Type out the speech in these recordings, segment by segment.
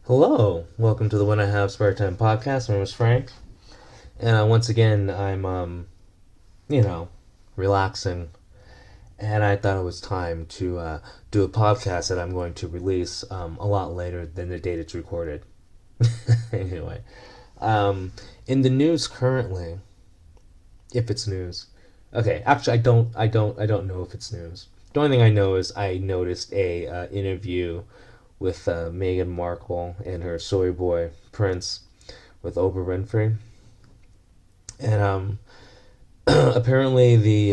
Hello, welcome to the When I Have Spare Time podcast. My name is Frank, and once again, I'm you know, relaxing, and I thought it was time to do a podcast that I'm going to release a lot later than the date it's recorded. Anyway, um, in the news currently, if it's news, okay. Actually, I don't know if it's news. The only thing I know is I noticed a interview with Meghan Markle and her soy boy Prince with Oprah Winfrey, and apparently the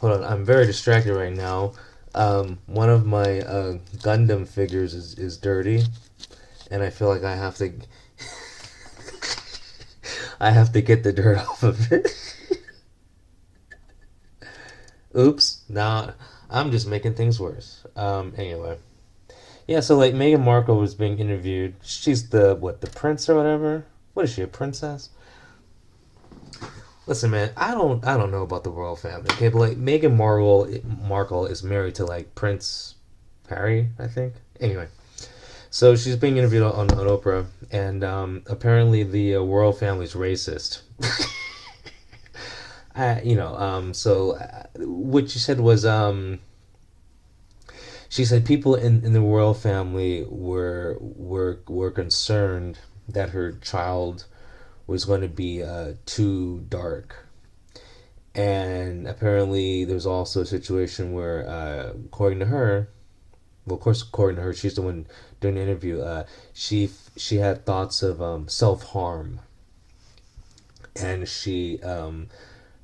hold on, I'm very distracted right now. One of my Gundam figures is dirty, and I feel like I have to get the dirt off of it. Oops, now I'm just making things worse. Anyway, yeah. So like Meghan Markle was being interviewed. She's the prince or whatever. What is she, a princess? Listen, man, I don't know about the royal family. Okay, but like Markle is married to like Prince Harry, I think. Anyway, so she's being interviewed on Oprah, and apparently the royal family's racist. What she said was she said people in the royal family were concerned that her child was going to be too dark. And apparently, there was also a situation where, according to her, well, of course, according to her, she's the one doing the interview. She had thoughts of self harm, and she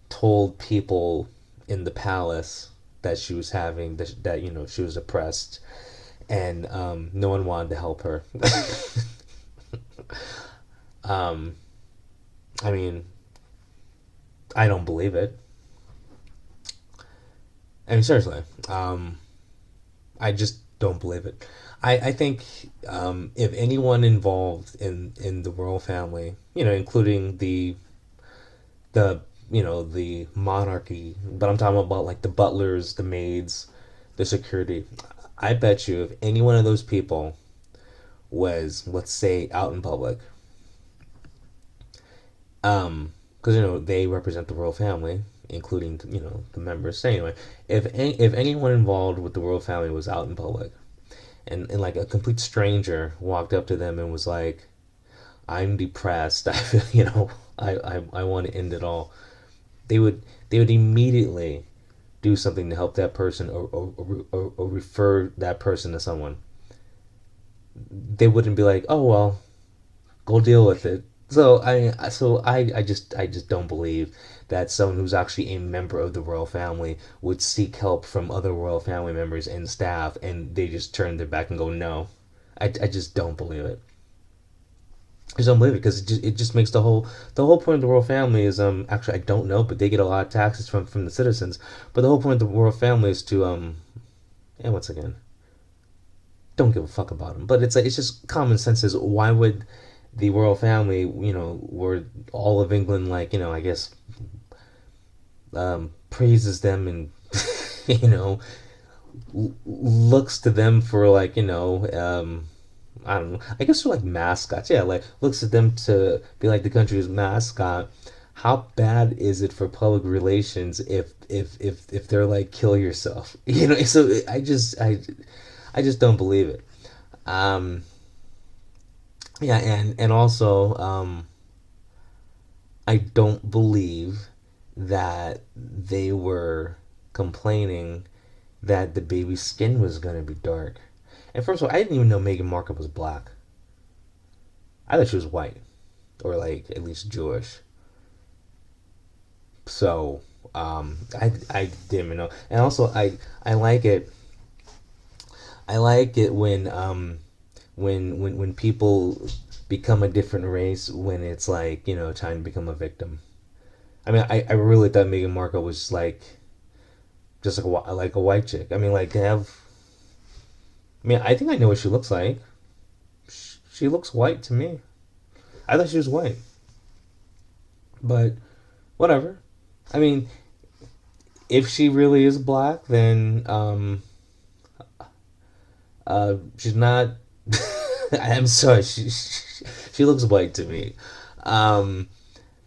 told people in the palace that she was having that she was depressed, and no one wanted to help her. um, I mean, I don't believe it. I mean, seriously, I just don't believe it. I think if anyone involved in the royal family, including the the monarchy, but I'm talking about like the butlers, the maids, the security. I bet you if any one of those people was, let's say, out in public, because they represent the royal family, including the members. So anyway, if anyone involved with the royal family was out in public, and like a complete stranger walked up to them and was like, "I'm depressed. I feel I want to end it all." They would they would immediately do something to help that person, or refer that person to someone. They wouldn't be like, "Oh well, go deal with it." I just don't believe that someone who's actually a member of the royal family would seek help from other royal family members and staff, and they just turn their back and go no. I just don't believe it. I just don't believe it because it just makes the whole point of the royal family is actually I don't know, but they get a lot of taxes from the citizens. But the whole point of the royal family is to and once again, don't give a fuck about them. But it's like it's just common sense. Is why would the royal family, where all of England, like, I guess, praises them and, you know, looks to them for, like, I don't know. I guess they're like mascots. Yeah, like, looks at them to be like the country's mascot. How bad is it for public relations if they're like kill yourself? So I just don't believe it. Um, yeah, and also I don't believe that they were complaining that the baby's skin was going to be dark. And first of all, I didn't even know Meghan Markle was black. I thought she was white, or like at least Jewish. So I didn't even know. And also, I like it. I like it when people become a different race when it's like time to become a victim. I mean, I really thought Meghan Markle was just like a white chick. I mean, like to have. I mean, I think I know what she looks like. She looks white to me. I thought she was white, but whatever. I mean, if she really is black, then She's not. I'm sorry. She looks white to me. Um,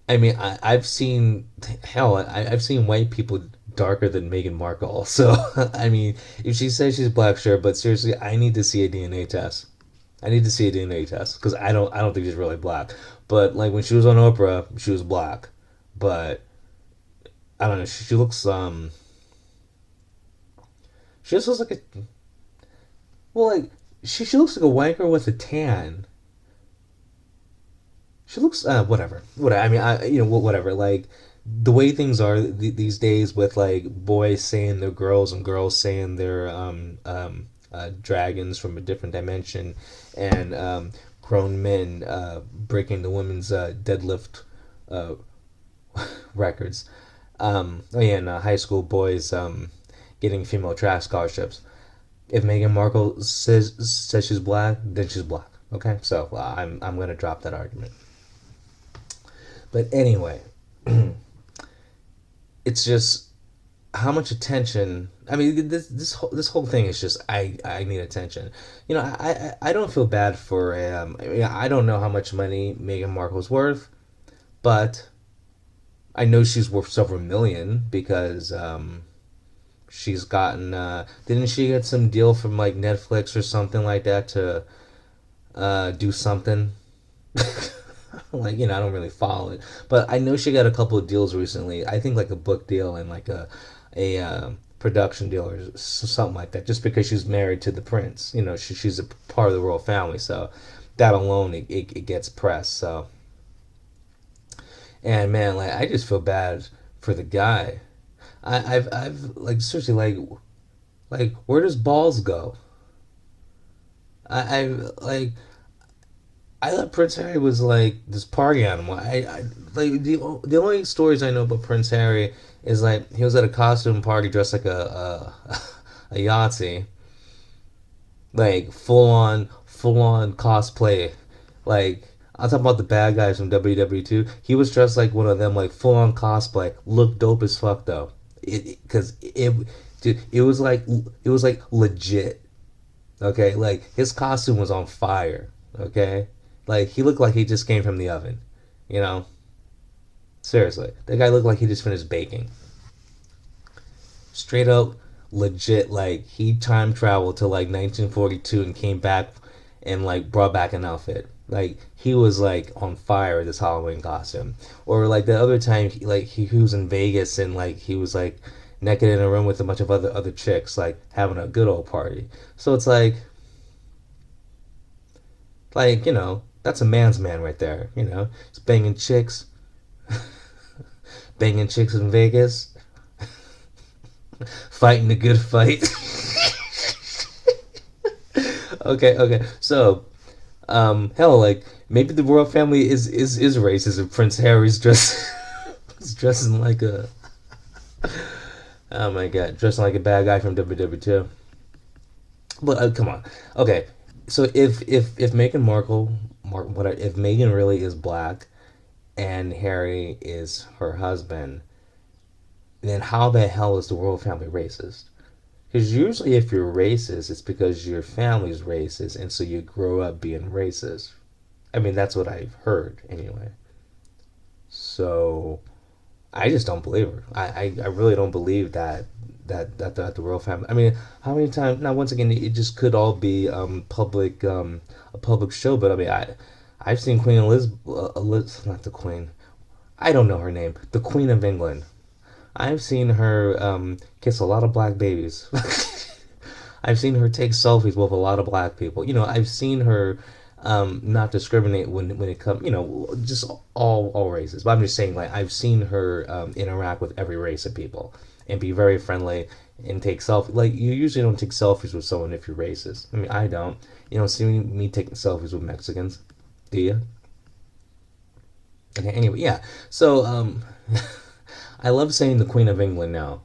I mean, I've seen hell. I've seen white people darker than Meghan Markle. So I mean, if she says she's black, sure. But seriously, I need to see a DNA test. I need to see a DNA test because I don't think she's really black. But like when she was on Oprah, she was black. But I don't know. She looks she just looks like a well like she looks like a wanker with a tan. She looks whatever. Whatever. I mean, whatever. Like the way things are these days with like boys saying they're girls and girls saying they're dragons from a different dimension, and grown men breaking the women's deadlift uh, records. Oh yeah, and high school boys getting female track scholarships. If Meghan Markle says she's black, then she's black. Okay, so I'm gonna drop that argument. But anyway, it's just how much attention. I mean, this whole thing is just I need attention. I don't feel bad for I mean, I don't know how much money Meghan Markle's worth, but I know she's worth several million because she's gotten didn't she get some deal from like Netflix or something like that to do something. Like I don't really follow it, but I know she got a couple of deals recently. I think like a book deal and like a production deal or something like that. Just because she's married to the prince, she's a part of the royal family, so that alone it gets press. So and man, like I just feel bad for the guy. I've like seriously like where does balls go? I like I thought Prince Harry was like this party animal. I like the only stories I know about Prince Harry is like he was at a costume party dressed like a Yahtzee, like full on cosplay. Like I'm talking about the bad guys from WWE 2. He was dressed like one of them, like full on cosplay. Looked dope as fuck though. Dude, it was like legit. Okay, like his costume was on fire. Okay, like he looked like he just came from the oven. You know, seriously, that guy looked like he just finished baking. Straight up, legit. Like he time traveled to like 1942 and came back and like brought back an outfit. Like he was like on fire with this Halloween costume. Or like the other time, he was in Vegas and like he was like naked in a room with a bunch of other chicks, like having a good old party. So it's like that's a man's man right there. He's banging chicks in Vegas, fighting a good fight. Okay. So, hell, like maybe the royal family is racist if Prince Harry's dress is dressing like a oh my god, dressing like a bad guy from WW2. But come on, okay. So if Meghan if Meghan really is black and Harry is her husband, then how the hell is the royal family racist? Because usually, if you're racist, it's because your family's racist, and so you grow up being racist. I mean, that's what I've heard anyway. So I just don't believe her. I really don't believe that the royal family. I mean, how many times? Now, once again, it just could all be a public show. But I mean, I've seen Queen Elizabeth, not the Queen. I don't know her name. The Queen of England. I've seen her kiss a lot of black babies. I've seen her take selfies with a lot of black people. I've seen her not discriminate when it comes, just all races. But I'm just saying, like, I've seen her interact with every race of people and be very friendly and take selfies. Like, you usually don't take selfies with someone if you're racist. I mean, I don't. You don't see me taking selfies with Mexicans, do you? Okay, anyway, yeah. So, I love saying the Queen of England now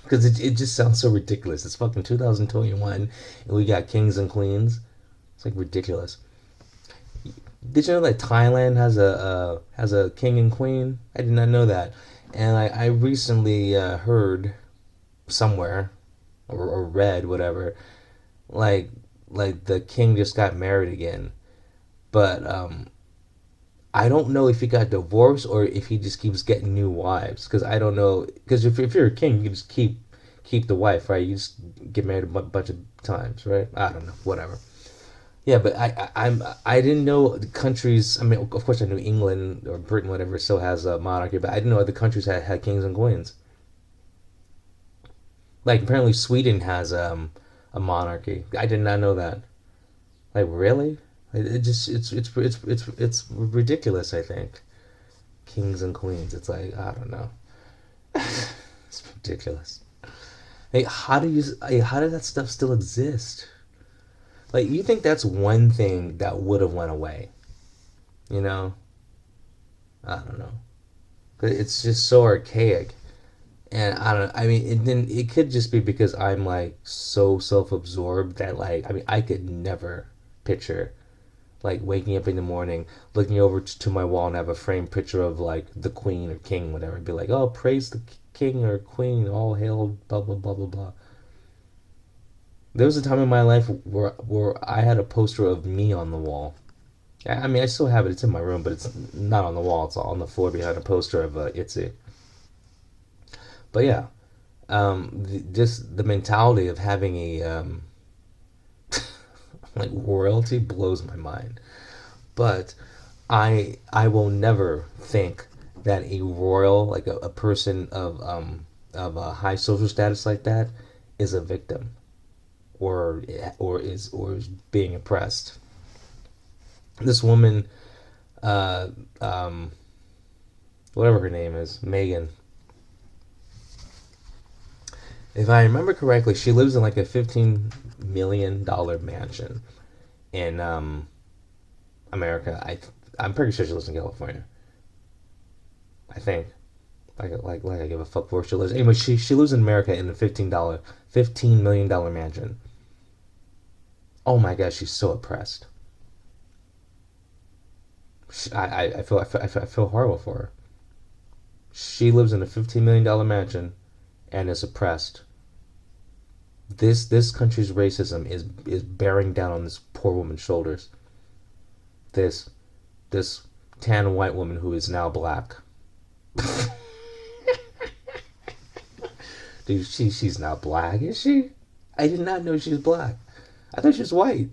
because it just sounds so ridiculous. It's fucking 2021 and we got kings and queens. It's like ridiculous. Did you know that Thailand has a king and queen? I did not know that, and I recently heard somewhere or read whatever like the king just got married again, but I don't know if he got divorced or if he just keeps getting new wives. Because I don't know. Because if you're a king, you can just keep the wife, right? You just get married a bunch of times, right? I don't know, whatever. Yeah, but I didn't know the countries. I mean, of course, I knew England or Britain, whatever, still has a monarchy, but I didn't know other countries had kings and queens. Like apparently Sweden has a monarchy. I did not know that. Like really? It just it's ridiculous. I think kings and queens. It's like I don't know. It's ridiculous. Like how did that stuff still exist? Like you think that's one thing that would have went away? You know? I don't know. It's just so archaic. And I don't. I mean, it could just be because I'm like so self-absorbed that like I mean I could never picture like waking up in the morning, looking over to my wall and have a framed picture of like the queen or king, whatever, and be like, oh, praise the king or queen, all hail, blah blah blah blah blah. There was a time in my life where I had a poster of me on the wall. I mean, I still have it. It's in my room, but it's not on the wall. It's on the floor behind a poster of Itzy. But yeah, just the mentality of having a like royalty blows my mind. But I will never think that a royal, like a person of a high social status like that, is a victim or is being oppressed. This woman, uh, um, whatever her name is, Megan. If I remember correctly, she lives in like a $15 million mansion in America. I'm pretty sure she lives in California. I think. Like I give a fuck where she lives. Anyway, she lives in America in a $15 million mansion. Oh my god, she's so oppressed. I feel horrible for her. She lives in a $15 million mansion and is oppressed. This country's racism is bearing down on this poor woman's shoulders. This this tan white woman who is now black. Dude, she's not black, is she? I did not know she's black. I thought she was white.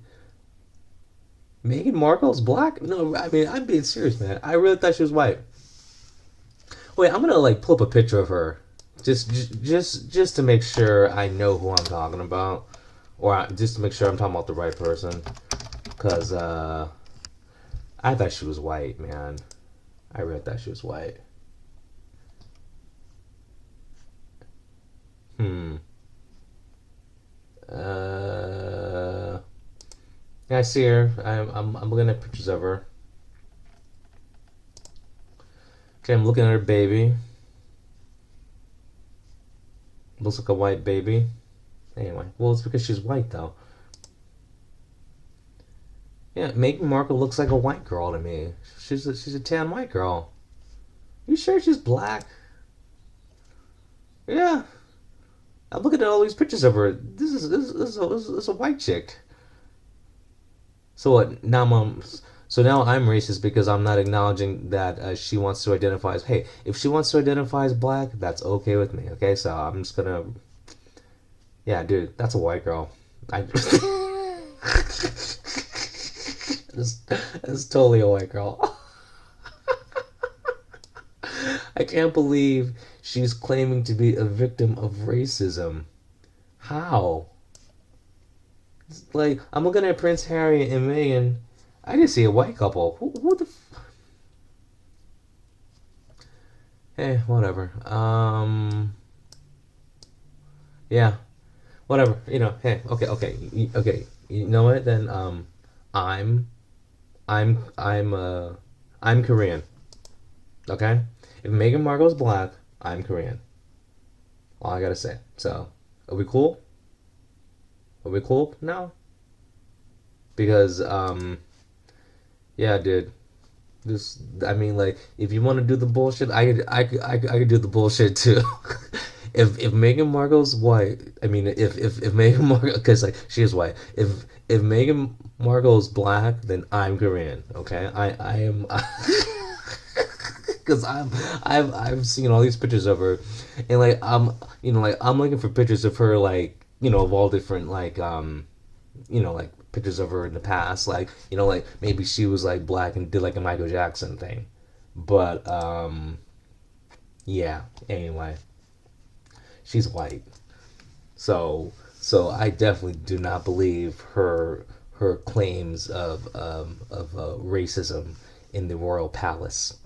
Meghan Markle's black? No, I mean I'm being serious, man. I really thought she was white. Wait, I'm gonna like pull up a picture of her, just to make sure I know who I'm talking about, or just to make sure I'm talking about the right person. Cause I thought she was white, man. I really thought she was white. Hmm. Uh. Yeah, I see her. I'm looking at pictures of her. Okay, I'm looking at her baby. Looks like a white baby. Anyway, well, it's because she's white, though. Yeah, Meghan Markle looks like a white girl to me. She's a tan white girl. You sure she's black? Yeah, I'm looking at all these pictures of her. This is a white chick. So what? So now I'm racist because I'm not acknowledging that she wants to identify as. Hey, if she wants to identify as black, that's okay with me. Okay, so I'm just gonna. Yeah, dude, that's a white girl. I. That's totally a white girl. I can't believe she's claiming to be a victim of racism. How? Like, I'm looking at Prince Harry and Meghan. I didn't see a white couple. Who the? Hey, whatever. Yeah, whatever. Hey, okay. You know what? Then, I'm, I'm Korean. Okay. If Meghan Markle's black, I'm Korean. All I gotta say. So, are we cool? Are we cool now? Because, yeah, dude. This, I mean, like, if you want to do the bullshit, I could do the bullshit too. if Meghan Markle's white, I mean, if Meghan Markle, because like she is white, if Meghan Markle's black, then I'm Korean. Okay, I am. Because I've seen all these pictures of her, and like I'm looking for pictures of her, like of all different like pictures of her in the past, like like maybe she was like black and did like a Michael Jackson thing, but yeah. Anyway, she's white, so I definitely do not believe her claims of racism in the royal palace.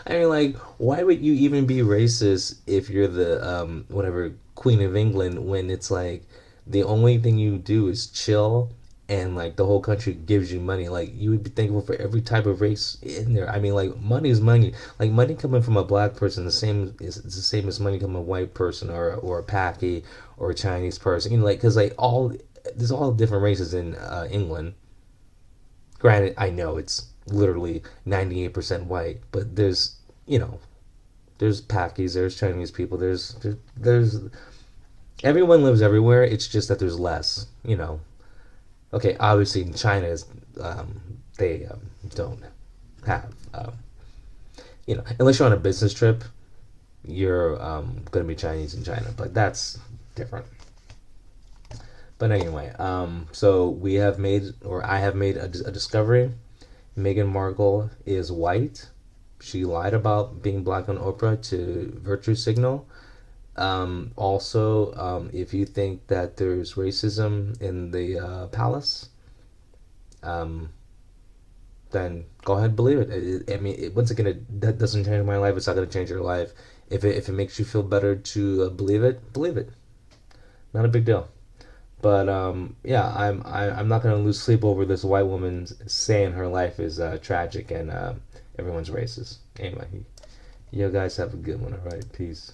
I mean, like, why would you even be racist if you're the whatever Queen of England when it's like the only thing you do is chill and like the whole country gives you money? Like, you would be thankful for every type of race in there. I mean, like, money is money. Like, money coming from a black person the same as money coming from a white person or a Paki or a Chinese person. Like, because like all there's all different races in England. Granted, I know it's literally 98% white, but there's Pakis, there's Chinese people, there's everyone lives everywhere. It's just that there's less. Okay, obviously in China they don't have unless you're on a business trip, you're gonna be Chinese in China, but that's different. But anyway, so we have made, or I have made a discovery. Meghan Markle is white. She lied about being black on Oprah to virtue signal. Also, if you think that there's racism in the palace, um, then go ahead and believe it. I mean, once again, that doesn't change my life. It's not going to change your life. If it makes you feel better to believe it, believe it. Not a big deal. But yeah, I'm not gonna lose sleep over this white woman saying her life is tragic and everyone's racist. Anyway, you guys have a good one. All right, peace.